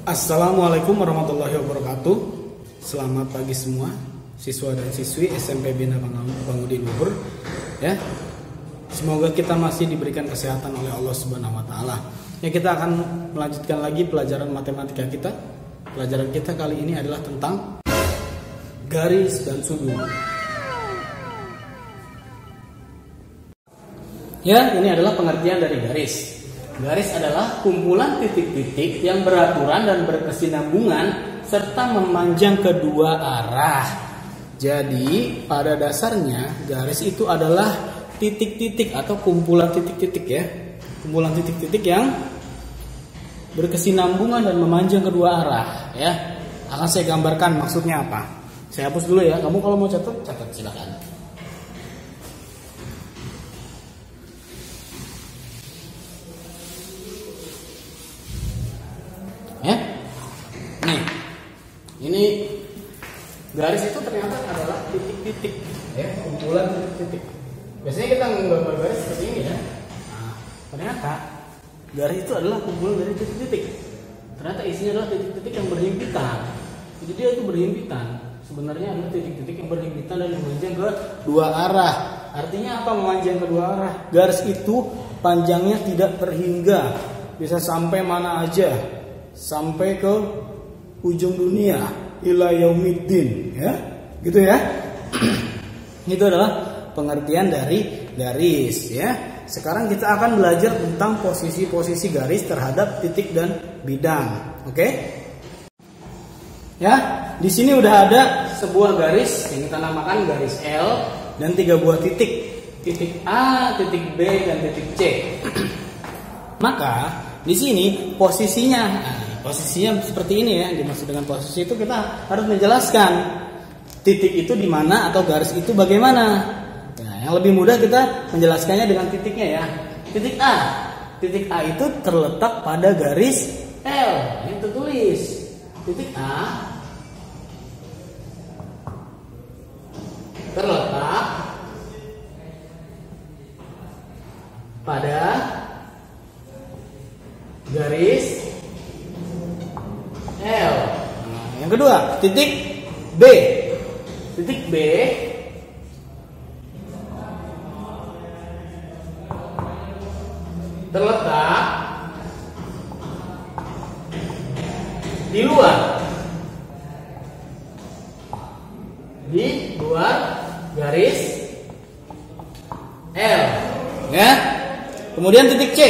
Assalamualaikum warahmatullahi wabarakatuh. Selamat pagi semua siswa dan siswi SMP Bina Pangudi Luhur. Ya, semoga kita masih diberikan kesehatan oleh Allah Subhanahu Wa Taala. Ya, kita akan melanjutkan lagi pelajaran matematika kita. Pelajaran kita kali ini adalah tentang garis dan sudut. Ya, ini adalah pengertian dari garis. Garis adalah kumpulan titik-titik yang beraturan dan berkesinambungan serta memanjang kedua arah. Jadi, pada dasarnya garis itu adalah titik-titik atau kumpulan titik-titik ya. Kumpulan titik-titik yang berkesinambungan dan memanjang kedua arah ya. Akan saya gambarkan maksudnya apa. Saya hapus dulu ya. Kamu kalau mau catat silakan. Ya, nih, ini garis itu ternyata adalah titik-titik, ya, kumpulan titik-titik. Biasanya kita menggambar garis seperti ini ya. Nah, ternyata garis itu adalah kumpulan dari titik-titik. Ternyata isinya adalah titik-titik yang berhimpitan. Jadi dia itu berhimpitan. Sebenarnya adalah titik-titik yang berhimpitan dan memanjang ke dua arah. Artinya apa memanjang ke dua arah? Garis itu panjangnya tidak terhingga, bisa sampai mana aja. Sampai ke ujung dunia, ila yaumiddin ya. Gitu ya. Itu adalah pengertian dari garis ya. Sekarang kita akan belajar tentang posisi-posisi garis terhadap titik dan bidang. Oke? Ya, di sini udah ada sebuah garis yang kita namakan garis L dan 3 buah titik. Titik A, titik B dan titik C. Maka di sini posisinya seperti ini ya. Dimaksud dengan posisi itu kita harus menjelaskan titik itu di mana atau garis itu bagaimana. Nah, yang lebih mudah kita menjelaskannya dengan titiknya ya. Titik A. Titik A itu terletak pada garis L. Ini tertulis. Titik A terletak pada garis L. Nah, yang kedua, titik B. Titik B terletak di luar garis L. Ya. Kemudian titik C.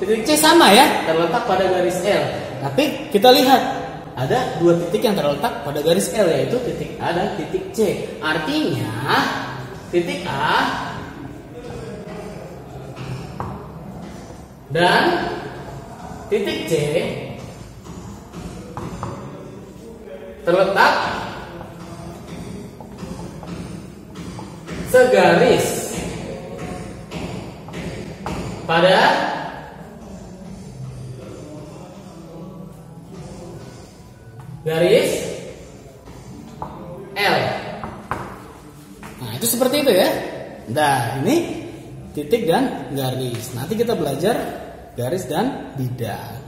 Titik C sama ya, terletak pada garis L. Tapi kita lihat ada 2 titik yang terletak pada garis L, yaitu titik A dan titik C. Artinya titik A dan titik C terletak segaris pada garis L. Nah, itu seperti itu ya. Nah, ini titik dan garis. Nanti kita belajar garis dan bidang.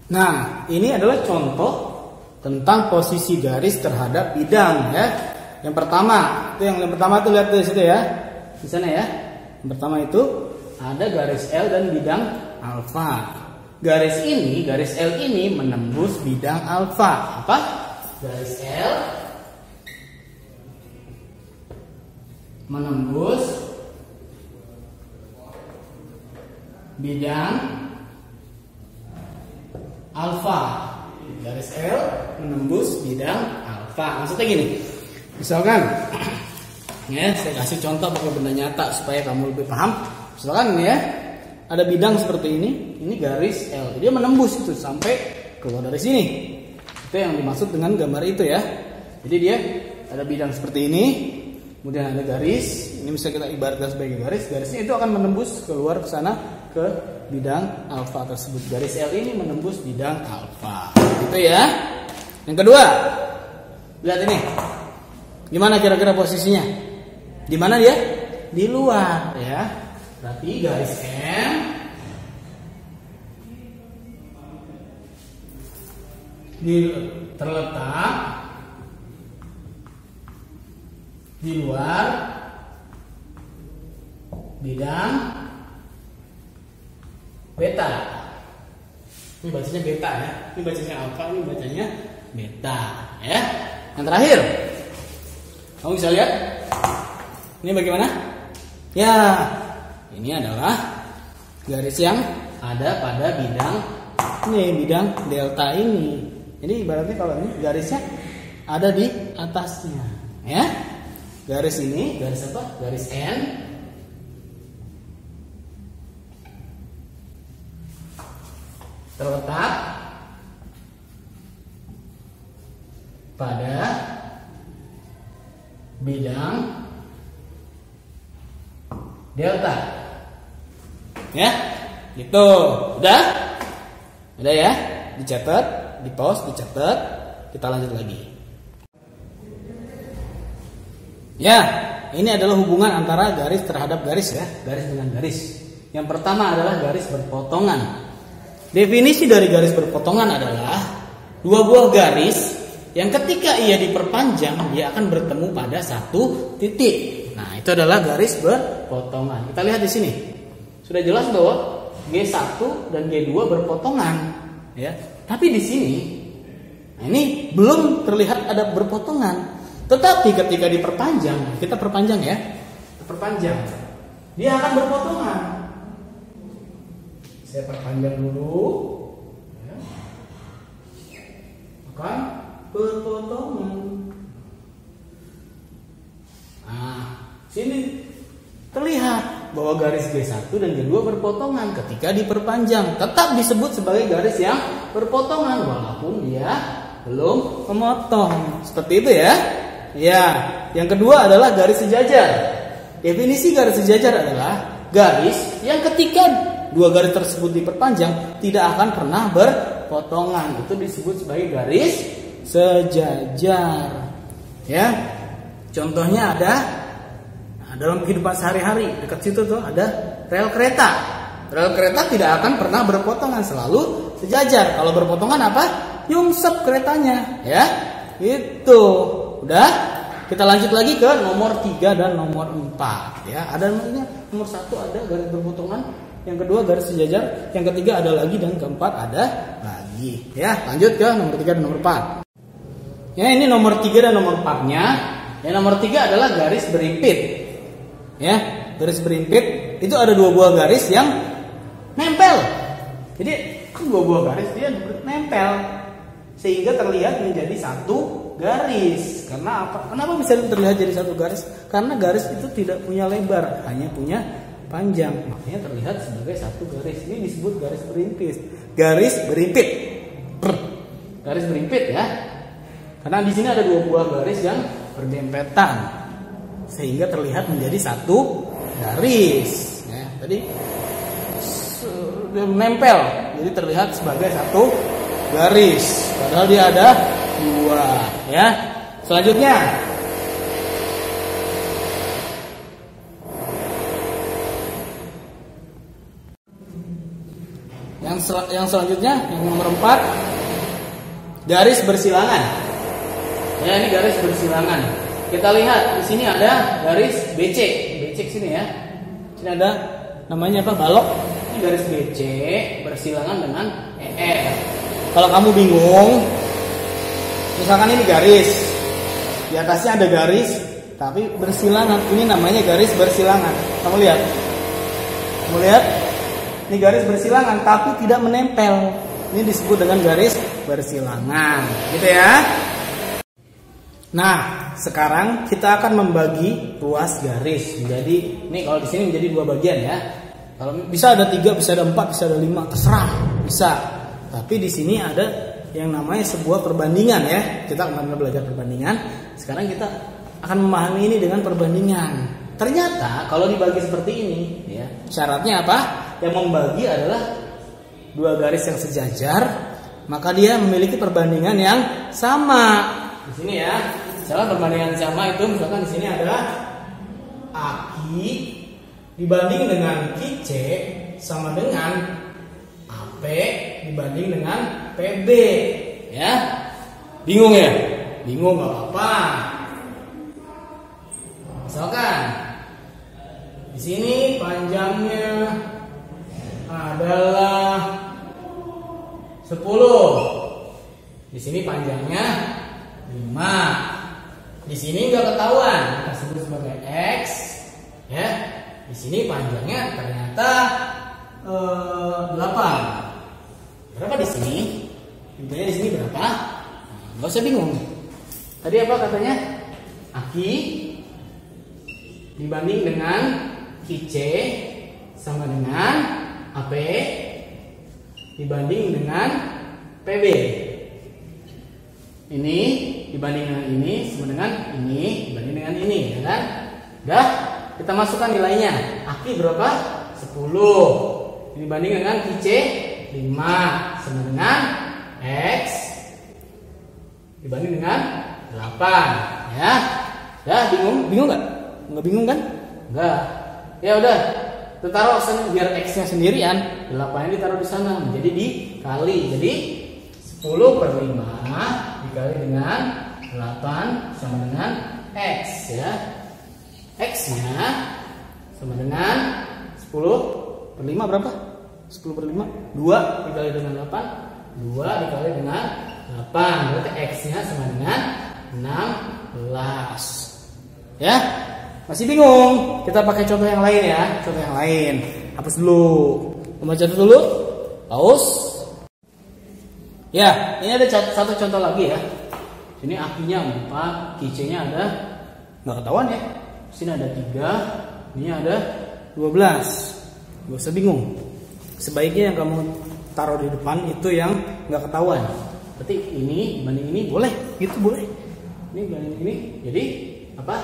Nah, ini adalah contoh tentang posisi garis terhadap bidang ya. Yang pertama tuh lihat di situ ya. Di sana ya. Yang pertama itu ada garis L dan bidang alfa. Garis L ini menembus bidang alfa. Apa? Garis L menembus bidang alfa. Garis L menembus bidang alfa. Maksudnya gini. Misalkan ya, saya kasih contoh pakai benda nyata supaya kamu lebih paham. Misalkan ini ya, ada bidang seperti ini garis L. Dia menembus itu sampai keluar dari sini. Itu yang dimaksud dengan gambar itu ya. Jadi dia ada bidang seperti ini, kemudian ada garis. Ini bisa kita ibaratkan sebagai garis. Garisnya itu akan menembus keluar ke sana ke bidang alfa tersebut. Garis L ini menembus bidang alfa. Gitu ya. Yang kedua, lihat ini. Gimana kira-kira posisinya? Di mana dia? Di luar ya. Berarti garis M terletak di luar bidang beta. Ini bacanya beta ya. Ini bacanya alfa, ini bacanya beta ya. Yang terakhir, kamu bisa lihat ini bagaimana? Ya, ini adalah garis yang ada pada bidang delta ini. Jadi ibaratnya kalau ini garisnya ada di atasnya, ya. Garis ini, garis apa? Garis N. Terletak pada bidang delta. Ya, gitu. Udah ya, dicatat, di pause, dicatat. Kita lanjut lagi. Ya, ini adalah hubungan antara garis terhadap garis ya, garis dengan garis. Yang pertama adalah garis berpotongan. Definisi dari garis berpotongan adalah dua buah garis yang ketika ia diperpanjang dia akan bertemu pada satu titik. Nah, itu adalah garis berpotongan. Kita lihat di sini. Sudah jelas bahwa G1 dan G2 berpotongan, ya. Tapi di sini, nah ini belum terlihat ada berpotongan. Tetapi ketika diperpanjang, kita perpanjang ya, perpanjang, dia akan berpotongan. Saya perpanjang dulu, ya. Akan berpotongan. Nah, sini terlihat bahwa garis G1 dan G2 berpotongan ketika diperpanjang. Tetap disebut sebagai garis yang berpotongan walaupun dia belum memotong. Seperti itu ya. Ya, yang kedua adalah garis sejajar. Definisi garis sejajar adalah garis yang ketika dua garis tersebut diperpanjang tidak akan pernah berpotongan. Itu disebut sebagai garis sejajar. Ya. Contohnya ada dalam kehidupan sehari-hari, dekat situ tuh ada rel kereta. Rel kereta tidak akan pernah berpotongan, selalu sejajar. Kalau berpotongan apa? Nyungsep keretanya, ya. Itu. Udah? Kita lanjut lagi ke nomor 3 dan nomor 4, ya. Ada nomor 1 ada garis berpotongan, yang kedua garis sejajar, yang ketiga ada lagi dan keempat ada lagi. Ya, lanjut ke nomor 3 dan nomor 4. Ya, ini nomor 3 dan nomor 4-nya. Yang nomor 3 adalah garis berimpit. Ya, garis berimpit itu ada dua buah garis yang nempel. Jadi kan dua buah garis dia nempel sehingga terlihat menjadi satu garis. Karena apa? Kenapa bisa terlihat jadi satu garis? Karena garis itu tidak punya lebar, hanya punya panjang. Makanya terlihat sebagai satu garis. Ini disebut garis berimpit. Garis berimpit. Garis berimpit ya. Karena di sini ada dua buah garis yang berdempetan sehingga terlihat menjadi satu garis. Ya, tadi nempel, jadi terlihat sebagai satu garis. Padahal dia ada dua. Ya, selanjutnya yang selanjutnya yang nomor 4 garis bersilangan. Ya, ini garis bersilangan. Kita lihat di sini ada garis BC. BC sini ya. Sini ada namanya apa? Balok. Ini garis BC bersilangan dengan ER. Kalau kamu bingung, misalkan ini garis, di atasnya ada garis, tapi bersilangan. Ini namanya garis bersilangan. Kamu lihat? Kamu lihat? Ini garis bersilangan, tapi tidak menempel. Ini disebut dengan garis bersilangan. Gitu ya. Nah, sekarang kita akan membagi ruas garis menjadi, ini kalau di sini menjadi dua bagian ya. Kalau bisa ada 3, bisa ada 4, bisa ada 5, terserah, bisa. Tapi di sini ada yang namanya sebuah perbandingan ya. Kita akan belajar perbandingan. Sekarang kita akan memahami ini dengan perbandingan. Ternyata kalau dibagi seperti ini, ya, syaratnya apa? Yang membagi adalah dua garis yang sejajar, maka dia memiliki perbandingan yang sama. Di sini ya, misalnya perbandingan sama itu misalkan di sini adalah AQ dibanding dengan QC sama dengan AP dibanding dengan PB, Ya. Bingung ya? Bingung nggak apa-apa. Misalkan di sini panjangnya adalah 10. Di sini panjangnya 5. Di sini nggak ketahuan, kita sebut sebagai X. Ya. Di sini panjangnya ternyata 8. Berapa di sini? Intinya di sini berapa? Nggak usah bingung. Tadi apa katanya? Aki dibanding dengan QC sama dengan AP dibanding dengan PB. Ini dibanding dengan ini sama dengan ini dibanding dengan ini, ya kan? Udah, kita masukkan nilainya. Aki berapa? 10 dibanding dengan QC 5 sama dengan X dibanding dengan 8. Ya. Ya, bingung nggak? Nggak bingung kan? Nggak. Ya udah, kita taruh biar X-nya sendirian, 8 ini ditaruh di sana menjadi dikali. Jadi 10/5 dikali dengan 8 sama dengan X, ya. X-nya sama dengan 10/5 berapa? 10/5 2 dikali dengan 8, 2 dikali dengan 8, berarti X-nya sama dengan 16. Ya. Masih bingung? Kita pakai contoh yang lain ya. Contoh yang lain. Hapus dulu. Membaca dulu. Pause. Ya, ini ada satu contoh lagi ya. Sini akinya 4, QC-nya ada nggak ketahuan ya. Sini ada 3, ini ada 12. Gak usah bingung. Sebaiknya yang kamu taruh di depan itu yang nggak ketahuan. Berarti ini banding ini boleh, gitu boleh. Ini banding ini. Jadi apa?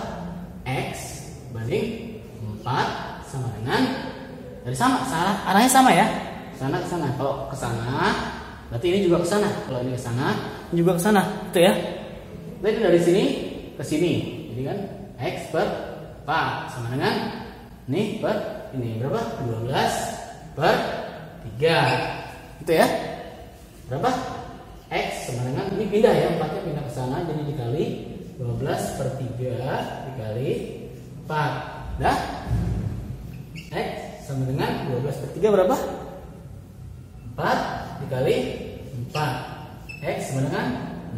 X banding 4 sama dengan dari sama arahnya sama ya, sana ke sana. Kalau ke sana berarti ini juga ke sana, kalau ini ke sana ini juga ke sana, gitu ya. Jadi dari sini ke sini, jadi kan X per 4 sama dengan ini per ini berapa? 12/3, gitu ya. Berapa? X sama dengan ini pindah ya, 4-nya pindah ke sana, jadi dikali 12/3 dikali 4. Dah? X sama dengan 12/3 berapa? 4 dikali 4. X sama dengan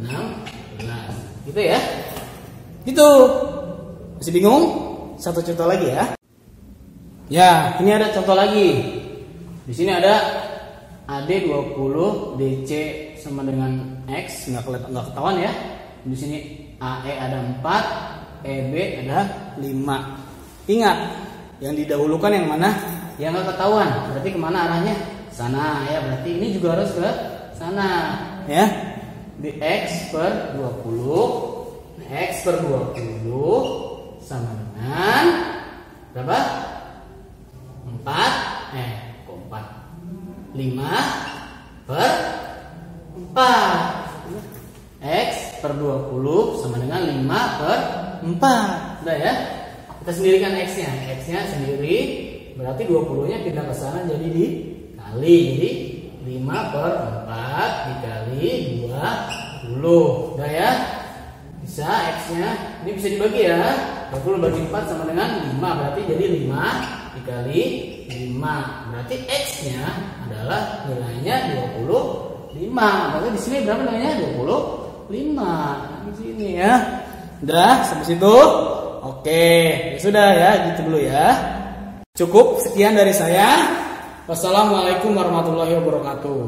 16. Gitu ya? Gitu. Masih bingung? Satu contoh lagi ya. Ya, ini ada contoh lagi. Di sini ada AD 20, DC sama dengan X, nggak ketahuan ya. Di sini AE ada 4, EB ada 5. Ingat, yang didahulukan yang mana? Yang nggak ketahuan. Berarti kemana arahnya? Sana ya. Berarti ini juga harus ke sana ya. Di X per 20, X per 20 sama dengan berapa? 4 5/4. X per 20 sama dengan 5/4. Udah ya. Kita sendirikan X-nya. X-nya sendiri berarti 20-nya pindah ke sana jadi dikali. Jadi 5/4 dikali 20. Udah ya. Bisa X-nya. Ini bisa dibagi ya. 20 bagi 4 sama dengan 5. Berarti jadi 5 dikali 5. Berarti X-nya adalah nilainya 25. Berarti di sini berapa nilainya? 25. Di sini ya. Udah sampai situ? Oke, ya sudah ya, gitu dulu ya. Cukup sekian dari saya. Wassalamualaikum warahmatullahi wabarakatuh.